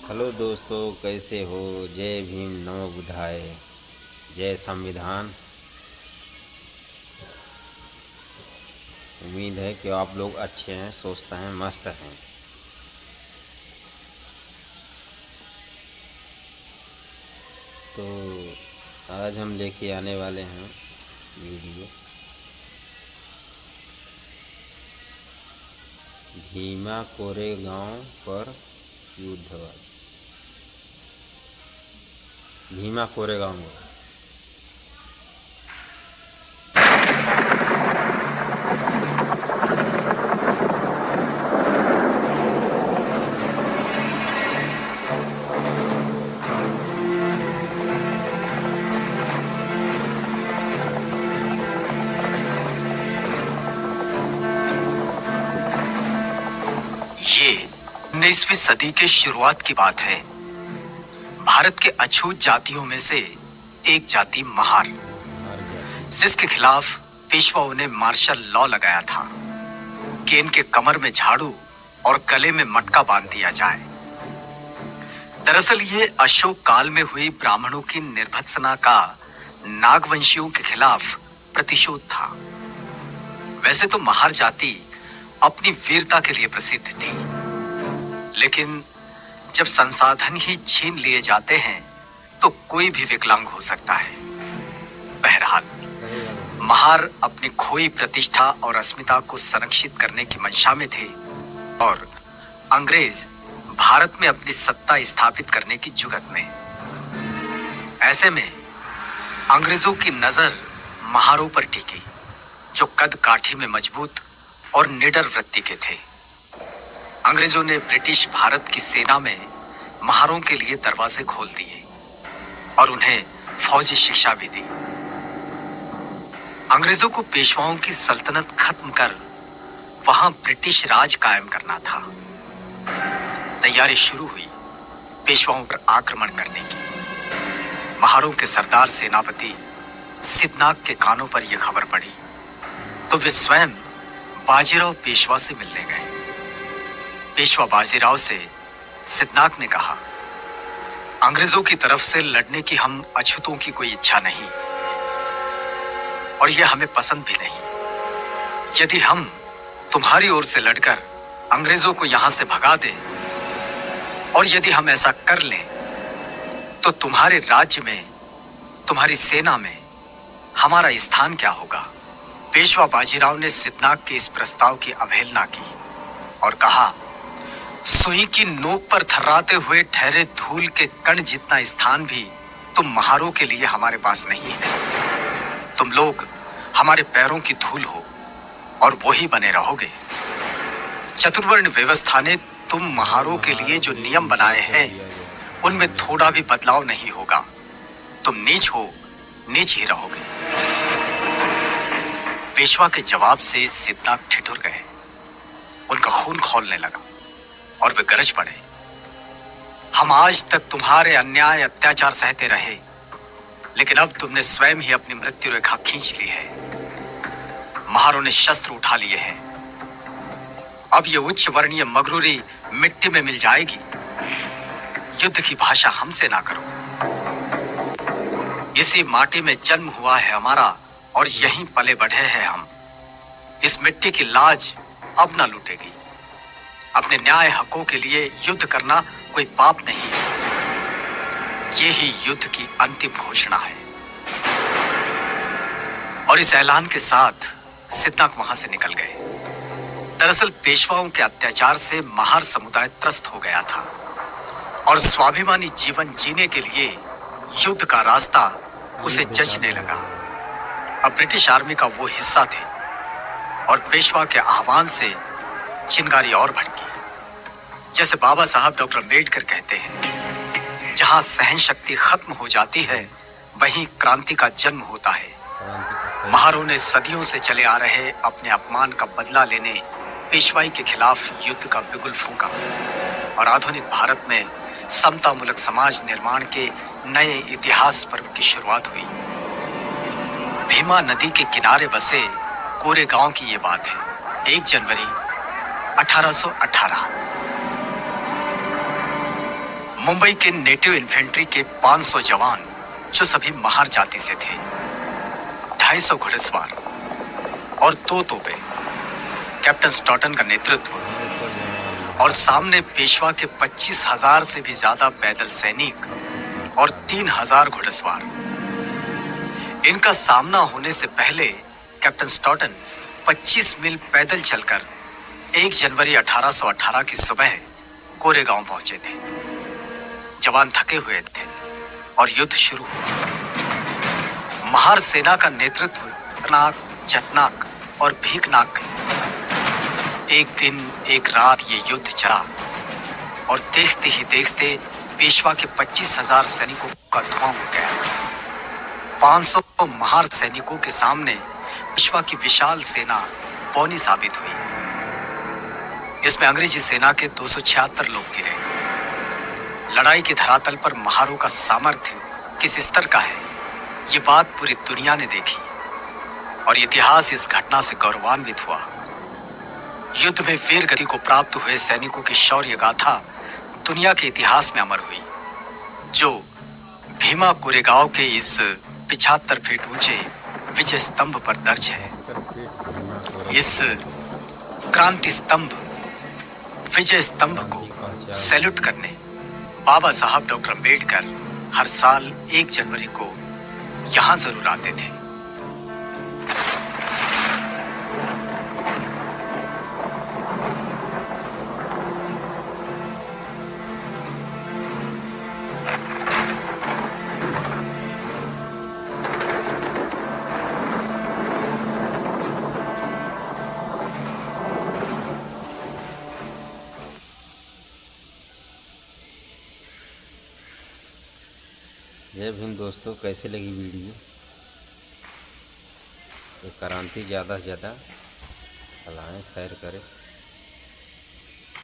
Hello दोस्तों, कैसे हो? जय भीम, नमो बुद्धाय, जय संविधान। उम्मीद है कि आप लोग अच्छे हैं, स्वस्थ हैं, मस्त हैं। तो आज हम लेके आने वाले हैं वीडियो भीमा कोरेगांव पर युद्धवाद। भीमा कोरेगांव में ये 19वीं सदी के शुरुआत की बात है। भारत के अछूत जातियों में से एक जाति महार, मार जाती। जिसके खिलाफ पेशवाओं ने मार्शल लॉ लगाया था कि इनके कमर में झाड़ू और गले में मटका बांध दिया जाए। दरअसल ये अशोक काल में हुई ब्राह्मणों की निर्भत्सना का नागवंशियों के खिलाफ प्रतिशोध था। वैसे तो महार जाति अपनी वीरता के लिए प्रसिद्ध थी, लेकिन जब संसाधन ही छीन लिए जाते हैं तो कोई भी विकलांग हो सकता है। बहरहाल महार अपनी खोई प्रतिष्ठा और अस्मिता को संरक्षित करने की मंशा में थे और अंग्रेज भारत में अपनी सत्ता स्थापित करने की जुगत में। ऐसे में अंग्रेजों की नजर महारों पर टिकी, जो कद काठी में मजबूत और निडर वृत्ति के थे। अंग्रेजों ने ब्रिटिश भारत की सेना में महारों के लिए दरवाजे खोल दिए और उन्हें फौजी शिक्षा भी दी। अंग्रेजों को पेशवाओं की सल्तनत खत्म कर वहां ब्रिटिश राज कायम करना था। तैयारी शुरू हुई पेशवाओं पर आक्रमण करने की। महारों के सरदार सेनापति सिद्धनाग के कानों पर यह खबर पड़ी तो वे स्वयं बाजीराव पेशवा से मिलने गए। पेशवा बाजीराव से सिद्धनाग ने कहा, अंग्रेजों की तरफ से लड़ने की हम अछूतों की कोई इच्छा नहीं और यह हमें पसंद भी नहीं। यदि हम तुम्हारी ओर से लड़कर अंग्रेजों को यहां से भगा दें और यदि हम ऐसा कर लें तो तुम्हारे राज्य में, तुम्हारी सेना में हमारा स्थान क्या होगा? पेशवा बाजीराव ने सिद्धनाग के इस प्रस्ताव की अवहेलना की और कहा, सुई की नोक पर थर्राते हुए ठहरे धूल के कण जितना स्थान भी तुम महारों के लिए हमारे पास नहीं है। तुम लोग हमारे पैरों की धूल हो और वो ही बने रहोगे। चतुर्वर्ण व्यवस्था ने तुम महारों के लिए जो नियम बनाए हैं उनमें थोड़ा भी बदलाव नहीं होगा। तुम नीच हो, नीच ही रहोगे। पेशवा के जवाब से सिद्धनाग ठिठुर गए। उनका खून खौलने लगा और वे गरज पड़े, हम आज तक तुम्हारे अन्याय अत्याचार सहते रहे, लेकिन अब तुमने स्वयं ही अपनी मृत्यु रेखा खींच ली है। महारों ने शस्त्र उठा लिए हैं। अब ये उच्च वर्णीय मगरूरी मिट्टी में मिल जाएगी। युद्ध की भाषा हमसे ना करो। इसी माटी में जन्म हुआ है हमारा और यहीं पले बढ़े हैं हम। इस मिट्टी की लाज अब ना लूटेगी। अपने न्याय हकों के लिए युद्ध करना कोई पाप नहीं। ये ही युद्ध की अंतिम घोषणा है। और इस ऐलान के साथ सिद्धनाग वहां से निकल गए। दरअसल पेशवाओं के अत्याचार से महार समुदाय त्रस्त हो गया था और स्वाभिमानी जीवन जीने के लिए युद्ध का रास्ता उसे जचने लगा। अब ब्रिटिश आर्मी का वो हिस्सा थे और पेशवा के आह्वान से चिंगारी और भड़की। जैसे बाबा साहब डॉक्टर अम्बेडकर कहते हैं, जहां सहन शक्ति खत्म हो जाती है वहीं क्रांति का जन्म होता है। महारों ने सदियों से चले आ रहे अपने अपमान का बदला लेने पेशवाई के खिलाफ युद्ध का बिगुल फूंका और आधुनिक भारत में समतामूलक समाज निर्माण के नए इतिहास पर्व की शुरुआत हुई। भीमा नदी के किनारे बसे कोरेगांव की ये बात है। 1 जनवरी 1818। मुंबई के नेटिव इन्फेंट्री के 500 जवान, जो सभी महार जाति से थे, 250 घुड़सवार और 2 तोपे, कैप्टन स्टॉटन का नेतृत्व, और सामने पेशवा के 25,000 से भी ज्यादा पैदल सैनिक और 3,000 घुड़सवार। इनका सामना होने से पहले कैप्टन स्टॉटन 25 मील पैदल चलकर 1 जनवरी 1818 की सुबह कोरेगांव पहुंचे थे। जवान थके हुए थे और युद्ध शुरू हुआ। महार सेना का नेतृत्व नाक, चटनाक और भीकनाक ने। एक दिन एक रात ये युद्ध चला और देखते ही देखते पेशवा के 25,000 सैनिकों का धुआं उठ गया। 500 महार सैनिकों के सामने पेशवा की विशाल सेना पौनी साबित हुई। इसमें अंग्रेजी सेना के 276 लोग गिरे। लड़ाई के धरातल पर महारों का सामर्थ्य किस स्तर का है, ये बात पूरी दुनिया ने देखी और इतिहास इस घटना से गौरवान्वित हुआ। युद्ध में वीर गति को प्राप्त हुए सैनिकों की शौर्य गाथा दुनिया के इतिहास में अमर हुई, जो भीमा कोरेगांव के इस 75 फीट ऊंचे विजय स्तंभ पर दर्ज है। इस क्रांति स्तंभ, विजय स्तंभ को सैल्यूट करने बाबा साहब डॉक्टर अम्बेडकर हर साल 1 जनवरी को यहां जरूर आते थे। जय भीम दोस्तों, कैसे लगी वीडियो? तो क्रांति ज़्यादा से ज़्यादा फैलाएं, शेयर करें।